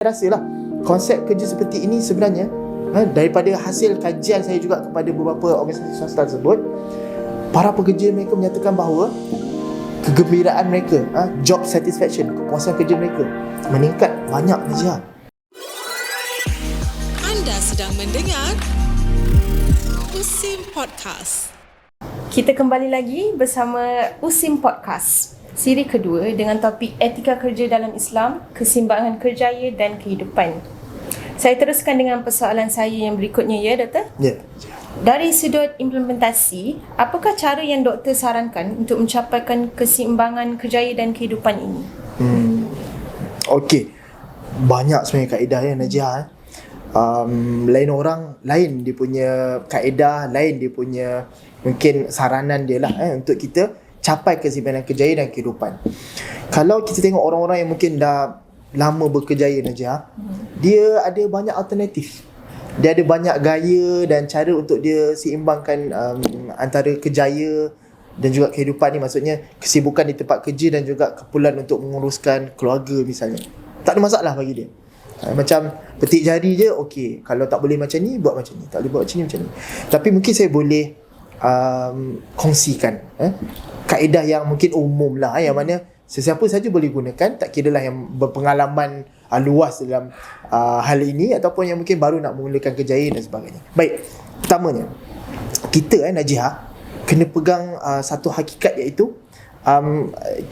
Rasalah konsep kerja seperti ini sebenarnya daripada hasil kajian saya juga kepada beberapa organisasi swasta tersebut, para pekerja mereka menyatakan bahawa kegembiraan mereka, job satisfaction, kepuasan kerja mereka meningkat banyak saja. Anda sedang mendengar Usim Podcast. Kita kembali lagi bersama Usim Podcast, siri kedua dengan topik etika kerja dalam Islam, keseimbangan kerjaya dan kehidupan. Saya teruskan dengan persoalan saya yang berikutnya, ya Doktor? Ya. Dari sudut implementasi, apakah cara yang doktor sarankan untuk mencapaikan keseimbangan kerjaya dan kehidupan ini? Okey. Banyak sebenarnya kaedah ya Najah. Lain orang, lain dia punya kaedah, lain dia punya mungkin saranan dia lah untuk kita capai keseimbangan kerjaya dan kehidupan. Kalau kita tengok orang-orang yang mungkin dah lama berkerjaya Najah, dia ada banyak alternatif. Dia ada banyak gaya dan cara untuk dia seimbangkan antara kerjaya dan juga kehidupan ni. Maksudnya kesibukan di tempat kerja dan juga keperluan untuk menguruskan keluarga misalnya. Tak ada masalah bagi dia. Macam petik jari je, okey. Kalau tak boleh macam ni, buat macam ni. Tak boleh buat macam ni, macam ni. Tapi mungkin saya boleh kongsikan kaedah yang mungkin umum lah, yang mana sesiapa saja boleh gunakan, tak kira lah yang berpengalaman luas dalam hal ini ataupun yang mungkin baru nak memulakan kerjaya dan sebagainya. Baik, pertamanya kita Najihah kena pegang satu hakikat, iaitu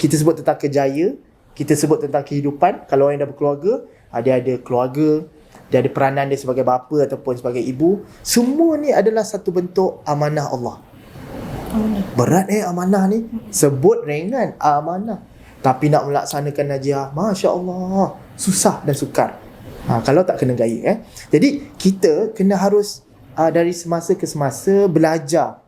kita sebut tentang kerjaya, kita sebut tentang kehidupan. Kalau orang yang dah berkeluarga, dia ada keluarga, dia ada peranan dia sebagai bapa ataupun sebagai ibu. Semua ni adalah satu bentuk amanah Allah. Berat amanah ni. Sebut ringan, amanah. Tapi nak melaksanakan Najihah, Masya Allah, susah dan sukar. Kalau tak kena gaya. Jadi kita kena harus dari semasa ke semasa belajar.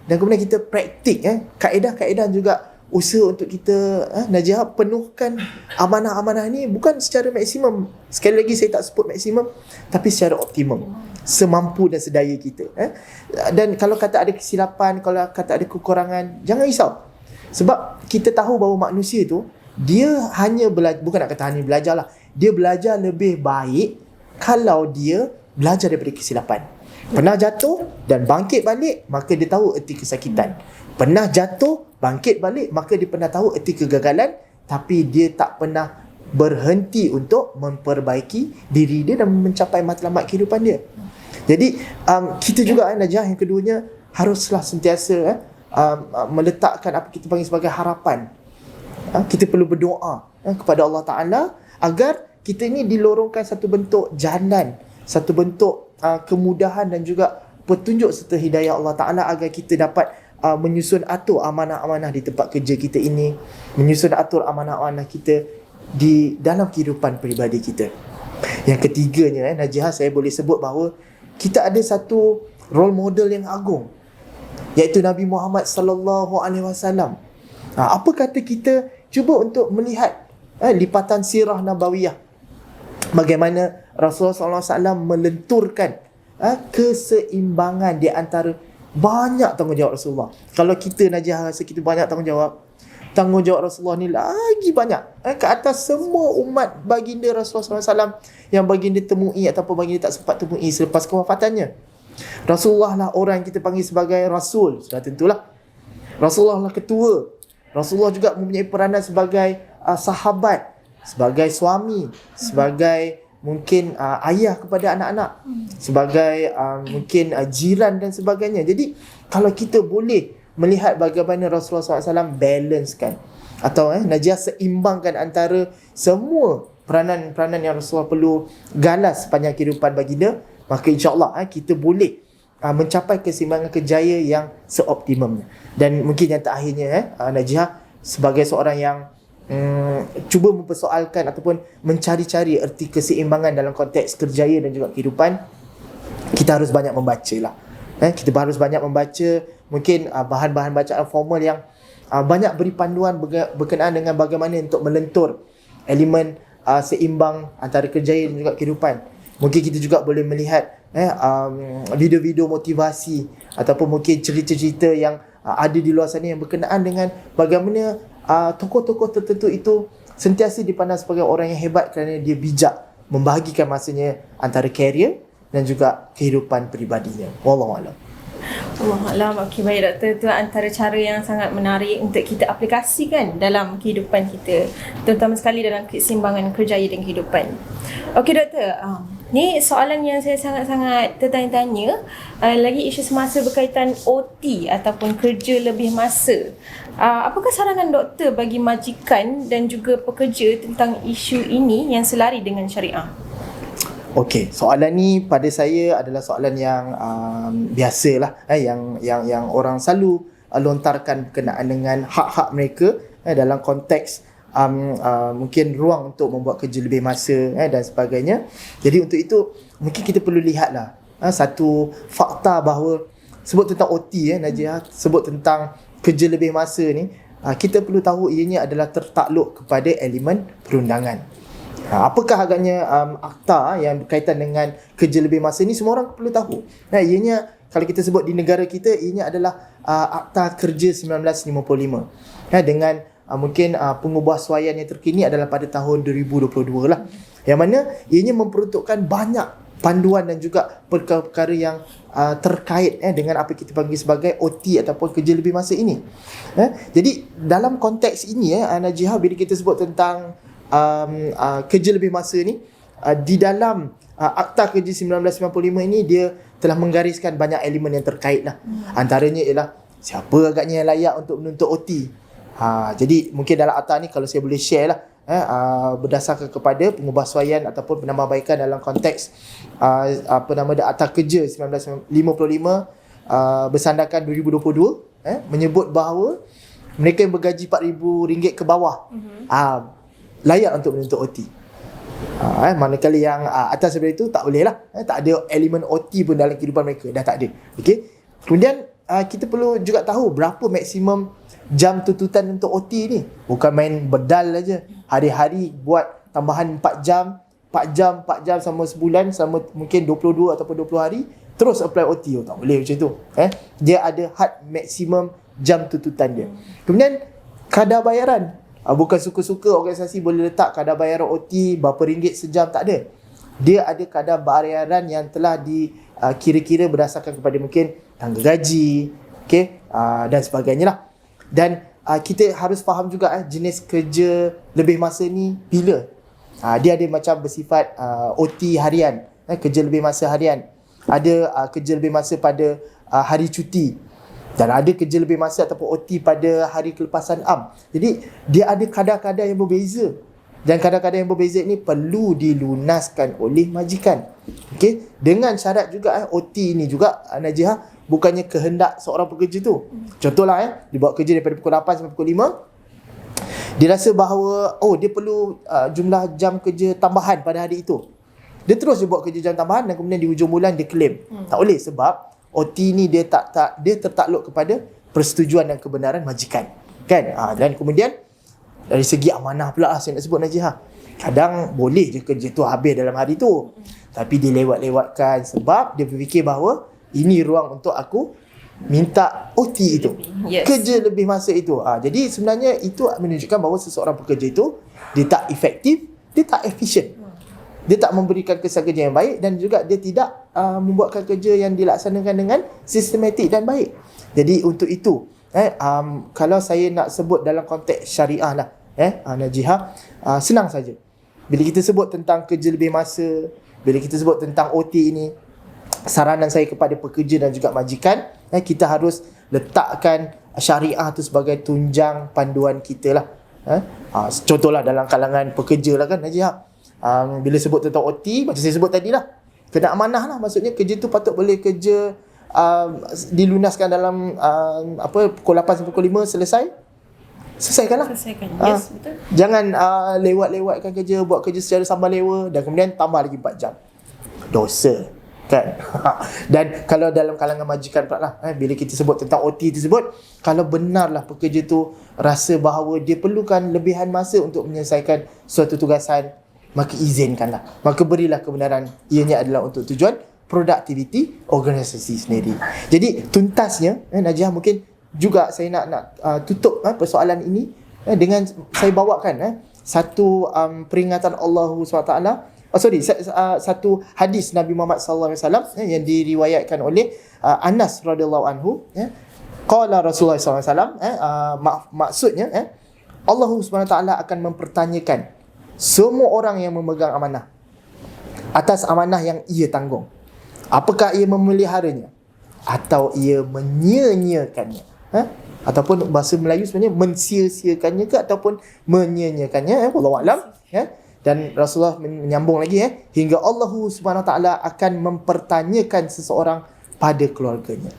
Dan kemudian kita praktik kaedah-kaedah juga usaha untuk kita Najihah penuhkan amanah-amanah ni bukan secara maksimum. Sekali lagi saya tak sebut maksimum, tapi secara optimum, semampu dan sedaya kita. Dan kalau kata ada kesilapan, kalau kata ada kekurangan, jangan risau. Sebab kita tahu bahawa manusia tu, dia hanya belajar, bukan nak kata hanya belajar lah, dia belajar lebih baik kalau dia belajar daripada kesilapan. Pernah jatuh dan bangkit balik, maka dia tahu erti kesakitan. Pernah jatuh, bangkit balik, maka dia pernah tahu erti kegagalan. Tapi dia tak pernah berhenti untuk memperbaiki diri dia dan mencapai matlamat kehidupan dia. Jadi kita juga Najah, yang keduanya, haruslah sentiasa meletakkan apa kita panggil sebagai harapan. Kita perlu berdoa kepada Allah Ta'ala agar kita ini dilorongkan satu bentuk jalan, satu bentuk kemudahan dan juga petunjuk serta hidayah Allah Ta'ala agar kita dapat menyusun atur amanah-amanah di tempat kerja kita ini, menyusun atur amanah-amanah kita di dalam kehidupan peribadi kita. Yang ketiganya Najihah, saya boleh sebut bahawa kita ada satu role model yang agung, iaitu Nabi Muhammad sallallahu alaihi wasallam. Apa kata kita cuba untuk melihat lipatan sirah nabawiyah, bagaimana Rasulullah sallallahu alaihi wasallam melenturkan keseimbangan di antara banyak tanggungjawab Rasulullah. Kalau kita Najihah rasa kita banyak tanggungjawab Rasulullah ni lagi banyak ke atas semua umat baginda Rasulullah SAW yang baginda temui ataupun baginda tak sempat temui selepas kewafatannya. Rasulullah lah orang yang kita panggil sebagai Rasul. Sudah tentulah Rasulullah lah ketua. Rasulullah juga mempunyai peranan sebagai sahabat, sebagai suami, sebagai mungkin ayah kepada anak-anak, sebagai mungkin jiran dan sebagainya. Jadi kalau kita boleh melihat bagaimana Rasulullah SAW balancekan atau Najihah seimbangkan antara semua peranan-peranan yang Rasulullah perlu galas sepanjang kehidupan baginda, maka insya-Allah kita boleh mencapai keseimbangan kerjaya yang seoptimumnya. Dan mungkin yang terakhirnya Najihah, sebagai seorang yang cuba mempersoalkan ataupun mencari-cari erti keseimbangan dalam konteks kerjaya dan juga kehidupan, kita harus banyak membaca lah. Kita harus banyak membaca, mungkin bahan-bahan bacaan formal yang banyak beri panduan berkenaan dengan bagaimana untuk melentur elemen seimbang antara kerjaya dan juga kehidupan. Mungkin kita juga boleh melihat video-video motivasi ataupun mungkin cerita-cerita yang ada di luar sana yang berkenaan dengan bagaimana tokoh-tokoh tertentu itu sentiasa dipandang sebagai orang yang hebat kerana dia bijak membahagikan masanya antara karier dan juga kehidupan peribadinya. Wallahualam. Allahuakbar. Okey, baik doktor, itu antara cara yang sangat menarik untuk kita aplikasikan dalam kehidupan kita, terutama sekali dalam keseimbangan kerjaya dan kehidupan. Okey doktor, ni soalan yang saya sangat-sangat tertanya-tanya, lagi isu semasa berkaitan OT ataupun kerja lebih masa. Apakah saranan doktor bagi majikan dan juga pekerja tentang isu ini yang selari dengan syariah? Okey, soalan ni pada saya adalah soalan yang biasalah, yang orang selalu lontarkan berkenaan dengan hak-hak mereka dalam konteks mungkin ruang untuk membuat kerja lebih masa dan sebagainya. Jadi untuk itu mungkin kita perlu lihatlah satu fakta bahawa sebut tentang OT Najia, sebut tentang kerja lebih masa ni, kita perlu tahu ianya adalah tertakluk kepada elemen perundangan. Apakah agaknya akta yang berkaitan dengan kerja lebih masa ni, semua orang perlu tahu. Ianya, kalau kita sebut di negara kita, ianya adalah Akta Kerja 1955 dengan mungkin pengubahsuaian yang terkini adalah pada tahun 2022 lah, yang mana ianya memperuntukkan banyak panduan dan juga perkara-perkara yang terkait dengan apa kita panggil sebagai OT ataupun kerja lebih masa ini. Jadi dalam konteks ini Najihah, bila kita sebut tentang kerja lebih masa ni, di dalam Akta Kerja 1995 ini, dia telah menggariskan banyak elemen yang terkait lah. Antaranya ialah siapa agaknya yang layak untuk menuntut OT. Jadi mungkin dalam akta ni, kalau saya boleh share lah, berdasarkan kepada pengubahsuaian ataupun penambahbaikan dalam konteks Akta Kerja 1955 bersandarkan 2022, menyebut bahawa mereka yang bergaji RM4,000 ke bawah layak untuk menuntut OT. Manakala yang atas daripada itu tak boleh lah, tak ada elemen OT pun dalam kehidupan mereka, dah tak ada. Okey. Kemudian kita perlu juga tahu berapa maksimum jam tuntutan untuk OT ni. Bukan main bedal aja, hari-hari buat tambahan 4 jam sama sebulan, sama mungkin 22 ataupun 20 hari, terus apply OT. Tak boleh macam tu. Dia ada had maksimum jam tuntutan dia. Kemudian kadar bayaran, bukan suka-suka organisasi boleh letak kadar bayaran OT berapa ringgit sejam, tak ada. Dia ada kadar bayaran yang telah dikira-kira berdasarkan kepada mungkin tangga gaji, dan sebagainya lah. Dan kita harus faham juga jenis kerja lebih masa ni bila. Dia ada macam bersifat OT harian, kerja lebih masa harian. Ada kerja lebih masa pada hari cuti, dan ada kerja lebih masa ataupun OT pada hari kelepasan am. Jadi dia ada kadar-kadar yang berbeza, dan kadar-kadar yang berbeza ini perlu dilunaskan oleh majikan. Okey, dengan syarat juga OT ini juga Najihah, bukannya kehendak seorang pekerja tu. Contohlah dia buat kerja daripada pukul 8 sampai pukul 5. Dia rasa bahawa dia perlu jumlah jam kerja tambahan pada hari itu. Dia terus buat kerja jam tambahan, dan kemudian di hujung bulan dia claim. Tak boleh, sebab OT ni dia dia tertakluk kepada persetujuan dan kebenaran majikan, kan? Dan kemudian dari segi amanah pula saya nak sebut Najihah, kadang boleh je kerja tu habis dalam hari tu, tapi dilewat-lewatkan sebab dia berfikir bahawa ini ruang untuk aku minta OT itu, kerja lebih masa itu. Jadi sebenarnya itu menunjukkan bahawa seseorang pekerja itu dia tak efektif, dia tak efisien, dia tak memberikan kesan kerja yang baik, dan juga dia tidak membuatkan kerja yang dilaksanakan dengan sistematik dan baik. Jadi untuk itu kalau saya nak sebut dalam konteks syariah lah, Najihah, senang saja. Bila kita sebut tentang kerja lebih masa, bila kita sebut tentang OT ini, saranan saya kepada pekerja dan juga majikan, kita harus letakkan syariah tu sebagai tunjang panduan kita lah. Contohlah dalam kalangan pekerja lah kan Najihah, bila sebut tentang OT, macam saya sebut tadi lah, kena amanah lah. Maksudnya kerja tu patut boleh kerja dilunaskan dalam pukul 8 sampai pukul 5 selesaikanlah. Yes, betul. Jangan lewat-lewatkan kerja, buat kerja secara sambal lewa, dan kemudian tambah lagi 4 jam. Dosa, kan? Dan kalau dalam kalangan majikan pula lah, bila kita sebut tentang OT tersebut, kalau benarlah pekerja tu rasa bahawa dia perlukan lebihan masa untuk menyelesaikan suatu tugasan, maka izinkanlah, maka berilah kebenaran ianya adalah untuk tujuan produktiviti organisasi sendiri. Jadi tuntasnya Najihah, mungkin juga saya nak tutup persoalan ini dengan saya bawakan satu peringatan Allah SWT satu hadis Nabi Muhammad sallallahu alaihi wasallam yang diriwayatkan oleh Anas radhiyallahu anhu, qala Rasulullah sallallahu alaihi wasallam, maksudnya Allah Subhanahu wa taala akan mempertanyakan semua orang yang memegang amanah atas amanah yang ia tanggung. Apakah ia memeliharanya atau ia menyia-nyiakannya? Ataupun bahasa Melayu sebenarnya mensia-siakannya ke ataupun menyia-nyiakannya, wallahu alam. Dan Rasulullah menyambung lagi hingga Allah Subhanahu wa taala akan mempertanyakan seseorang pada keluarganya.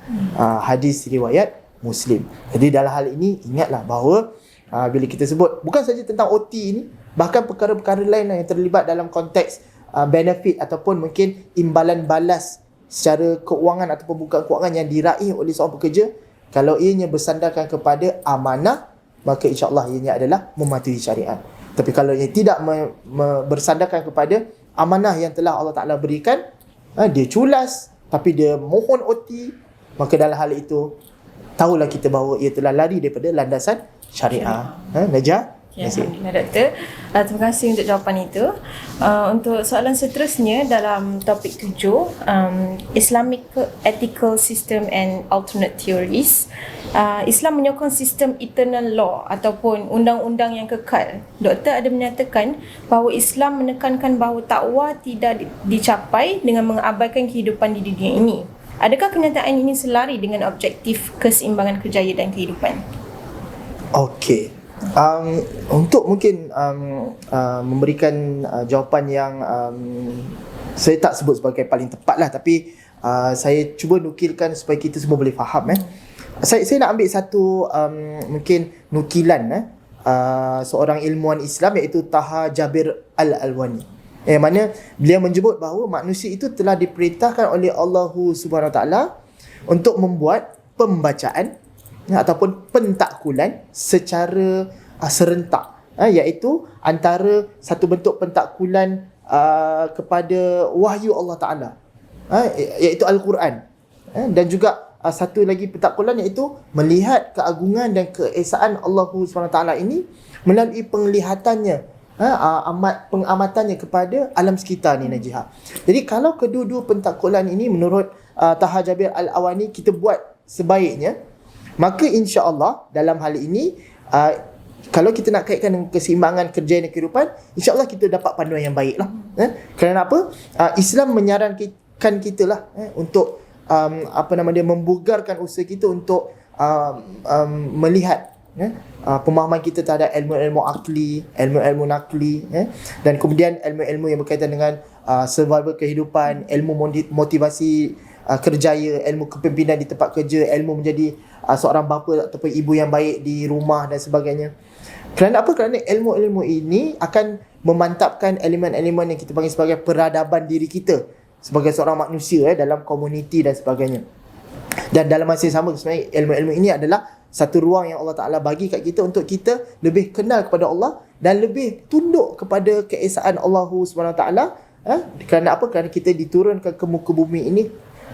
Hadis riwayat Muslim. Jadi dalam hal ini ingatlah bahawa bila kita sebut bukan saja tentang OT ini, bahkan perkara-perkara lain yang terlibat dalam konteks benefit ataupun mungkin imbalan balas secara keuangan ataupun bukan keuangan yang diraih oleh seorang pekerja, kalau ianya bersandarkan kepada amanah, maka insya-Allah ianya adalah mematuhi syariat. Tapi kalau ia tidak bersandarkan kepada amanah yang telah Allah Ta'ala berikan, dia culas tapi dia mohon OT, maka dalam hal itu tahulah kita bahawa ia telah lari daripada landasan syariah. Najah? Ya, Alhamdulillah Doktor. Terima kasih untuk jawapan itu. Untuk soalan seterusnya dalam topik 7, Islamic Ethical System and Alternate Theories. Islam menyokong sistem eternal law ataupun undang-undang yang kekal. Doktor ada menyatakan bahawa Islam menekankan bahawa takwa tidak dicapai dengan mengabaikan kehidupan di dunia ini. Adakah kenyataan ini selari dengan objektif keseimbangan kerjaya dan kehidupan? Okey. Untuk mungkin memberikan jawapan yang saya tak sebut sebagai paling tepat lah, tapi saya cuba nukilkan supaya kita semua boleh faham. Saya nak ambil satu mungkin nukilan seorang ilmuwan Islam iaitu Taha Jabir Al-Alwani, yang mana beliau menyebut bahawa manusia itu telah diperintahkan oleh Allah Subhanahu Wa Taala untuk membuat pembacaan ataupun pentakkulan secara serentak, iaitu antara satu bentuk pentakkulan kepada wahyu Allah Ta'ala, iaitu Al-Quran, dan juga satu lagi pentakkulan iaitu melihat keagungan dan keesaan Allah SWT ini melalui penglihatannya, pengamatannya kepada alam sekitar ni, Najihah. Jadi kalau kedua-dua pentakkulan ini menurut Taha Jabir Al-Awani kita buat sebaiknya, maka insya-Allah dalam hal ini kalau kita nak kaitkan dengan keseimbangan kerja dan kehidupan, insya-Allah kita dapat panduan yang baik lah. Kerana apa? Islam menyarankan kita lah untuk membugarkan usaha kita untuk melihat pemahaman kita terhadap ilmu-ilmu akli, ilmu-ilmu nakli, dan kemudian ilmu-ilmu yang berkaitan dengan survival kehidupan, ilmu motivasi kerjaya, ilmu kepimpinan di tempat kerja, ilmu menjadi seorang bapa ataupun ibu yang baik di rumah dan sebagainya. Kerana apa? Kerana ilmu-ilmu ini akan memantapkan elemen-elemen yang kita panggil sebagai peradaban diri kita sebagai seorang manusia dalam komuniti dan sebagainya. Dan dalam masa yang sama sebenarnya ilmu-ilmu ini adalah satu ruang yang Allah Ta'ala bagi kat kita untuk kita lebih kenal kepada Allah dan lebih tunduk kepada keesaan Allah SWT. Kerana apa? Kerana kita diturunkan ke muka bumi ini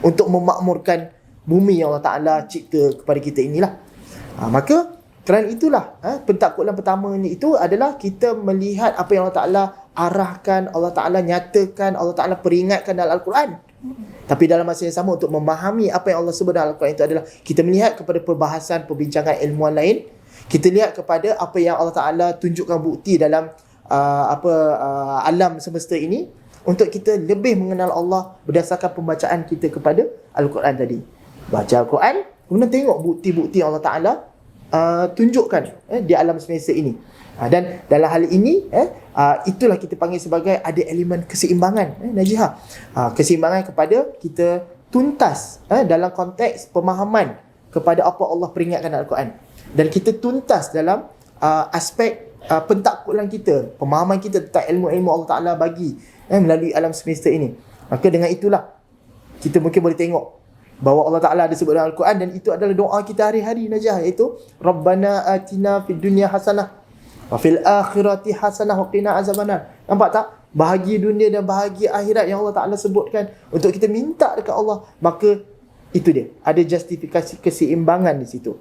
untuk memakmurkan bumi yang Allah Ta'ala cipta kepada kita inilah. Maka kerana itulah pentakkulan pertama ni itu adalah kita melihat apa yang Allah Ta'ala arahkan, Allah Ta'ala nyatakan, Allah Ta'ala peringatkan dalam Al-Quran. Tapi dalam masa yang sama untuk memahami apa yang Allah sebut dalam Al-Quran itu adalah kita melihat kepada perbahasan, perbincangan ilmuwan lain. Kita lihat kepada apa yang Allah Ta'ala tunjukkan bukti dalam alam semesta ini untuk kita lebih mengenal Allah berdasarkan pembacaan kita kepada Al-Quran tadi. Baca Al-Quran, kemudian tengok bukti-bukti yang Allah Ta'ala tunjukkan di alam semesta ini. Dan dalam hal ini itulah kita panggil sebagai ada elemen keseimbangan, Najihah. Keseimbangan kepada kita tuntas dalam konteks pemahaman kepada apa Allah peringatkan dalam Al-Quran, dan kita tuntas dalam aspek pentakkulan kita, pemahaman kita tentang ilmu-ilmu Allah Ta'ala bagi melalui alam semesta ini. Maka dengan itulah kita mungkin boleh tengok bahawa Allah Ta'ala ada sebut dalam Al-Quran, dan itu adalah doa kita hari-hari, Najah, iaitu Rabbana atina fid dunya hasanah wa fil akhirati hasanah wa qina azabannar. Nampak tak? Bahagia dunia dan bahagia akhirat yang Allah Ta'ala sebutkan untuk kita minta dekat Allah. Maka itu dia, ada justifikasi keseimbangan di situ.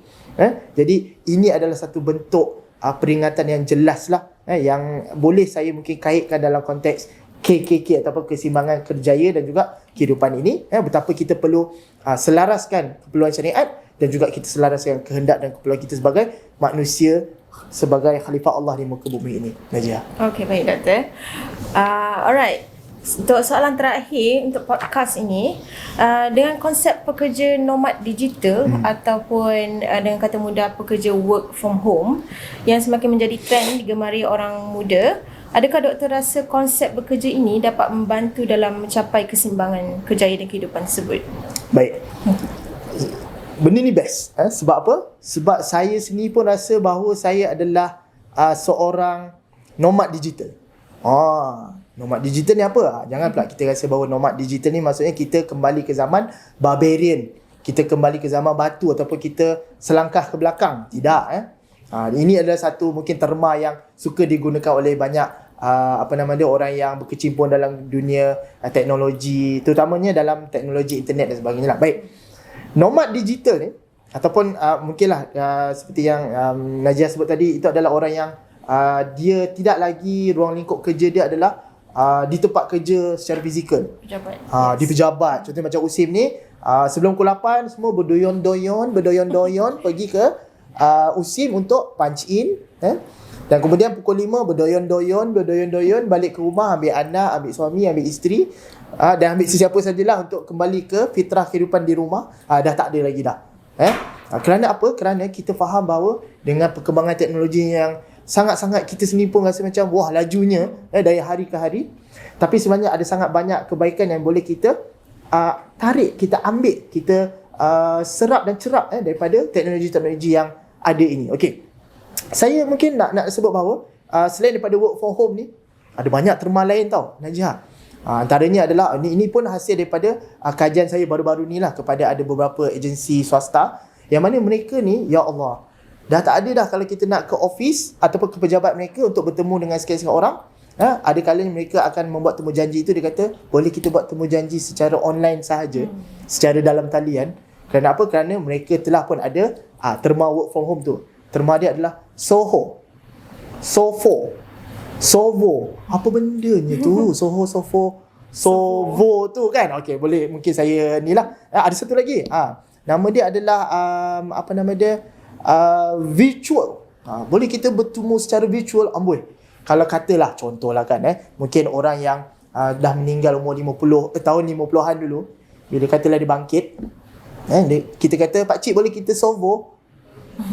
Jadi ini adalah satu bentuk peringatan yang jelas lah, yang boleh saya mungkin kaitkan dalam konteks KKK ataupun keseimbangan kerjaya dan juga kehidupan ini, betapa kita perlu selaraskan keperluan syariat dan juga kita selaraskan kehendak dan keperluan kita sebagai manusia, sebagai khalifah Allah di muka bumi ini. Najia. Okey, baik doktor. Alright. Untuk soalan terakhir untuk podcast ini, dengan konsep pekerja nomad digital ataupun dengan kata mudah pekerja work from home yang semakin menjadi trend digemari orang muda, adakah doktor rasa konsep bekerja ini dapat membantu dalam mencapai keseimbangan kerjaya dan kehidupan tersebut? Baik. Benda ni best. Sebab apa? Sebab saya sendiri pun rasa bahawa saya adalah seorang nomad digital. Nomad digital ni apa? Jangan pula kita rasa bahawa nomad digital ni maksudnya kita kembali ke zaman barbarian. Kita kembali ke zaman batu ataupun kita selangkah ke belakang. Tidak. Ini adalah satu mungkin terma yang suka digunakan oleh banyak orang yang berkecimpung dalam dunia teknologi, terutamanya dalam teknologi internet dan sebagainya lah. Baik. Nomad digital ni ataupun mungkinlah seperti yang Najia sebut tadi, itu adalah orang yang dia tidak lagi ruang lingkup kerja dia adalah di tempat kerja secara fizikal. Pejabat. Di pejabat. Contohnya macam Usim ni, sebelum pukul 8 semua berdoyon-doyon pergi ke Usim untuk punch in, dan kemudian pukul 5 berdoyon-doyon balik ke rumah, ambil anak, ambil suami, ambil isteri, dan ambil sesiapa sajalah untuk kembali ke fitrah kehidupan di rumah. Dah tak ada lagi dah. Kerana apa? Kerana kita faham bahawa dengan perkembangan teknologi yang sangat-sangat kita sendiri pun rasa macam wah lajunya dari hari ke hari, tapi sebenarnya ada sangat banyak kebaikan yang boleh kita tarik, kita ambil, kita serap dan cerap daripada teknologi-teknologi yang ada ini. Okey. Saya mungkin nak sebut bahawa selain daripada work from home ni, ada banyak terma lain tau, Najah. Antaranya adalah ini pun hasil daripada kajian saya baru-baru ni lah kepada ada beberapa agensi swasta yang mana mereka ni, ya Allah, dah tak ada dah kalau kita nak ke office ataupun ke pejabat mereka untuk bertemu dengan sekian-sekian orang. Ada kalanya mereka akan membuat temu janji itu, dia kata boleh kita buat temu janji secara online sahaja, secara dalam talian. Kerana apa? Kerana mereka telah pun ada terma work from home tu. Terma dia adalah SOHO, SOVO. Apa bendanya tu? SOHO, SOVO tu kan? Okey, boleh mungkin saya ni lah. Ada satu lagi. Nama dia adalah virtual. Boleh kita bertemu secara virtual, amboi. Kalau katalah contohlah kan, mungkin orang yang dah meninggal umur tahun 50-an dulu, bila katalah dia bangkit, kita kata pak cik boleh kita SOVO,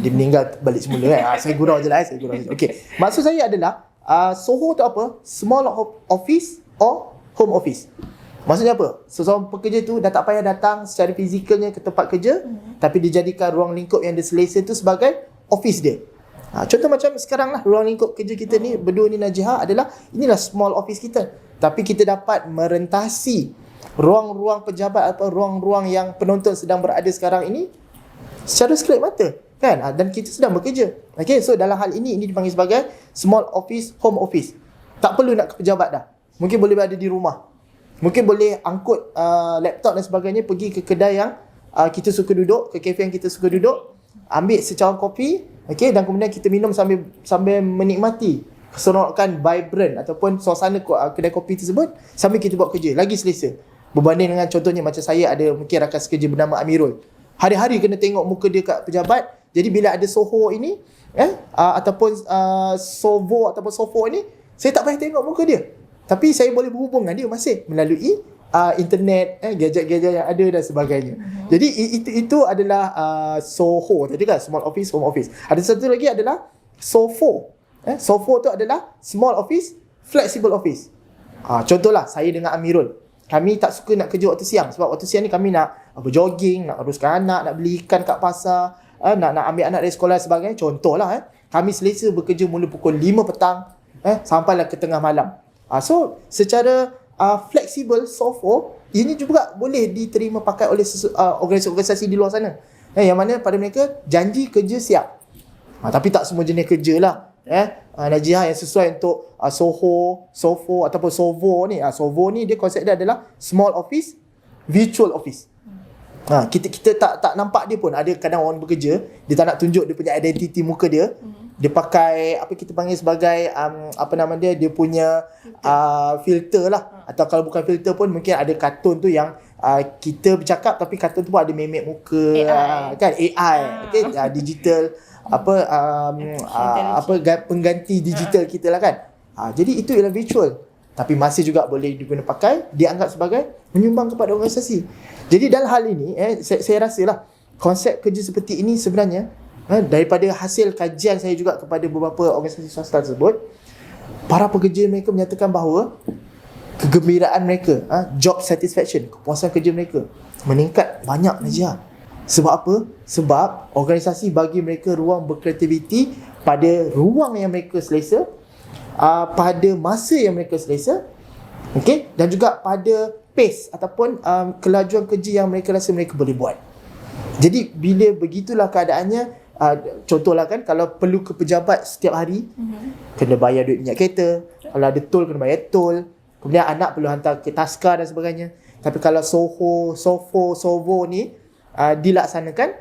dia meninggal balik semula kan. Saya gurau je lah. Okey, maksud saya adalah SOHO tu apa? Small office or home office. Maksudnya apa? Seseorang pekerja tu dah tak payah datang secara fizikalnya ke tempat kerja, tapi dijadikan ruang lingkup yang dia selesa tu sebagai office dia. Contoh macam sekarang lah, ruang lingkup kerja kita ni berdua ni Najihah adalah, inilah small office kita, tapi kita dapat merentasi ruang-ruang pejabat atau ruang-ruang yang penonton sedang berada sekarang ini secara sekelip mata kan, dan kita sedang bekerja. Okay, so dalam hal ini dipanggil sebagai small office, home office. Tak perlu nak ke pejabat dah, mungkin boleh berada di rumah, mungkin boleh angkut laptop dan sebagainya, pergi ke kedai yang kita suka duduk, ke kafe yang kita suka duduk, ambil secawan kopi, okay, dan kemudian kita minum sambil menikmati keseronokan vibrant ataupun suasana kedai kopi tersebut sambil kita buat kerja, lagi selesa. Berbanding dengan contohnya macam saya ada mungkin rakan sekerja bernama Amirul, hari-hari kena tengok muka dia kat pejabat. Jadi bila ada SOHO ini ataupun SOVO ataupun SOFO ini, saya tak payah tengok muka dia, tapi saya boleh berhubung dengan dia masih melalui internet, gadget-gadget yang ada dan sebagainya. Jadi itu adalah SOHO tadi kan, small office, home office. Ada satu lagi adalah SOFO. SOFO tu adalah small office, flexible office. Contohlah saya dengan Amirul, kami tak suka nak kerja waktu siang, sebab waktu siang ni kami nak berjogging, nak uruskan anak, nak beli ikan kat pasar, nak ambil anak dari sekolah dan sebagainya. Contohlah kami selesa bekerja mula pukul 5 petang sampailah ke tengah malam. So secara fleksibel SOFO ini juga boleh diterima pakai oleh organisasi-organisasi di luar sana, yang mana pada mereka janji kerja siap, tapi tak semua jenis kerja lah Najihah yang sesuai untuk SOHO, SOFO ataupun SOVO ni. SOVO ni dia konsep dia adalah small office, virtual office. Kita tak nampak dia pun. Ada kadang orang bekerja, dia tak nak tunjuk dia punya identiti muka dia, dia pakai apa kita panggil sebagai apa nama dia punya filter lah, atau kalau bukan filter pun mungkin ada kartun tu yang kita bercakap tapi kartun tu pun ada memek muka, kan AI, okay? Digital pengganti digital kita lah kan. Jadi itu ialah virtual, tapi masih juga boleh diguna pakai, dianggap sebagai menyumbang kepada organisasi. Jadi dalam hal ini saya rasalah konsep kerja seperti ini sebenarnya daripada hasil kajian saya juga kepada beberapa organisasi swasta tersebut, para pekerja mereka menyatakan bahawa kegembiraan mereka, job satisfaction, kepuasan kerja mereka meningkat banyak, Najia. Sebab apa? Sebab organisasi bagi mereka ruang berkreativiti pada ruang yang mereka selesa, pada masa yang mereka selesa, okay? Dan juga pada pace ataupun kelajuan kerja yang mereka rasa mereka boleh buat. Jadi bila begitulah keadaannya, contohlah kan, kalau perlu ke pejabat setiap hari, kena bayar duit minyak kereta, kalau ada tol kena bayar tol, kemudian anak perlu hantar ke taska dan sebagainya. Tapi kalau SOVO ni dilaksanakan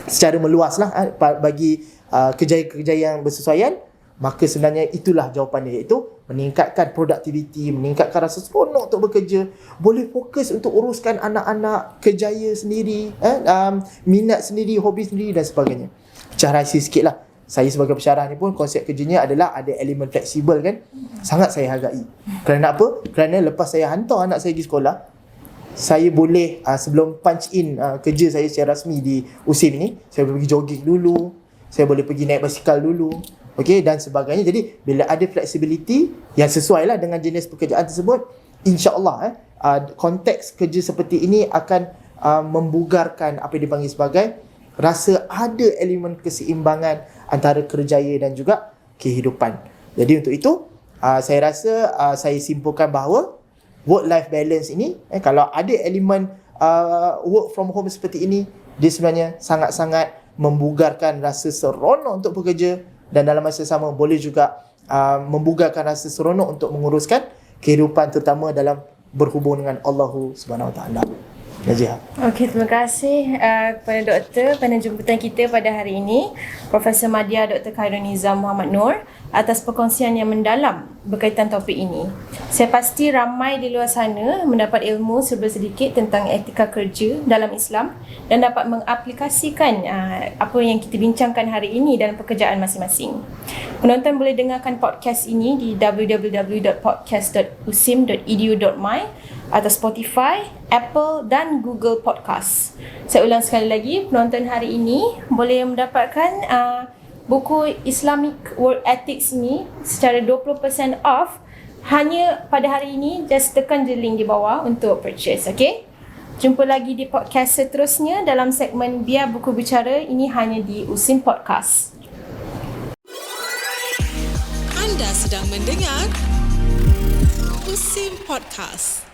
secara meluas lah bagi kerjaya-kerjaya yang bersesuaian, maka sebenarnya itulah jawapannya, iaitu meningkatkan produktiviti, meningkatkan rasa seronok untuk bekerja, boleh fokus untuk uruskan anak-anak, kerjaya sendiri, minat sendiri, hobi sendiri dan sebagainya. Pecah rahsia sikit lah, saya sebagai pensyarah ni pun konsep kerjanya adalah ada elemen fleksibel kan. Sangat saya hargai. Kerana apa? Kerana lepas saya hantar anak saya pergi sekolah, saya boleh sebelum punch in kerja saya secara rasmi di USIM ni, saya boleh pergi jogging dulu, saya boleh pergi naik basikal dulu, okey, dan sebagainya. Jadi bila ada flexibility yang sesuai lah dengan jenis pekerjaan tersebut, insya-Allah konteks kerja seperti ini akan membugarkan apa yang dipanggil sebagai rasa ada elemen keseimbangan antara kerjaya dan juga kehidupan. Jadi untuk itu saya rasa saya simpulkan bahawa work life balance ini, kalau ada elemen work from home seperti ini, dia sebenarnya sangat-sangat membugarkan rasa seronok untuk bekerja, dan dalam masa sama boleh juga membugarkan rasa seronok untuk menguruskan kehidupan, terutama dalam berhubung dengan Allah Subhanahu Wa Taala. Najia. Okey, terima kasih kepada doktor pada jemputan kita pada hari ini, Profesor Madya Dr. Khairul Nizam Muhammad Noor, atas perkongsian yang mendalam berkaitan topik ini. Saya pasti ramai di luar sana mendapat ilmu serba sedikit tentang etika kerja dalam Islam dan dapat mengaplikasikan apa yang kita bincangkan hari ini dalam pekerjaan masing-masing. Penonton boleh dengarkan podcast ini di www.podcast.usim.edu.my atau Spotify, Apple dan Google Podcast. Saya ulang sekali lagi, penonton hari ini boleh mendapatkan buku Islamic Work Ethics ini secara 20% off hanya pada hari ini. Just tekan je link di bawah untuk purchase, okay? Jumpa lagi di podcast seterusnya dalam segmen Biar Buku Bicara, ini hanya di USIM Podcast. Anda sedang mendengar USIM Podcast.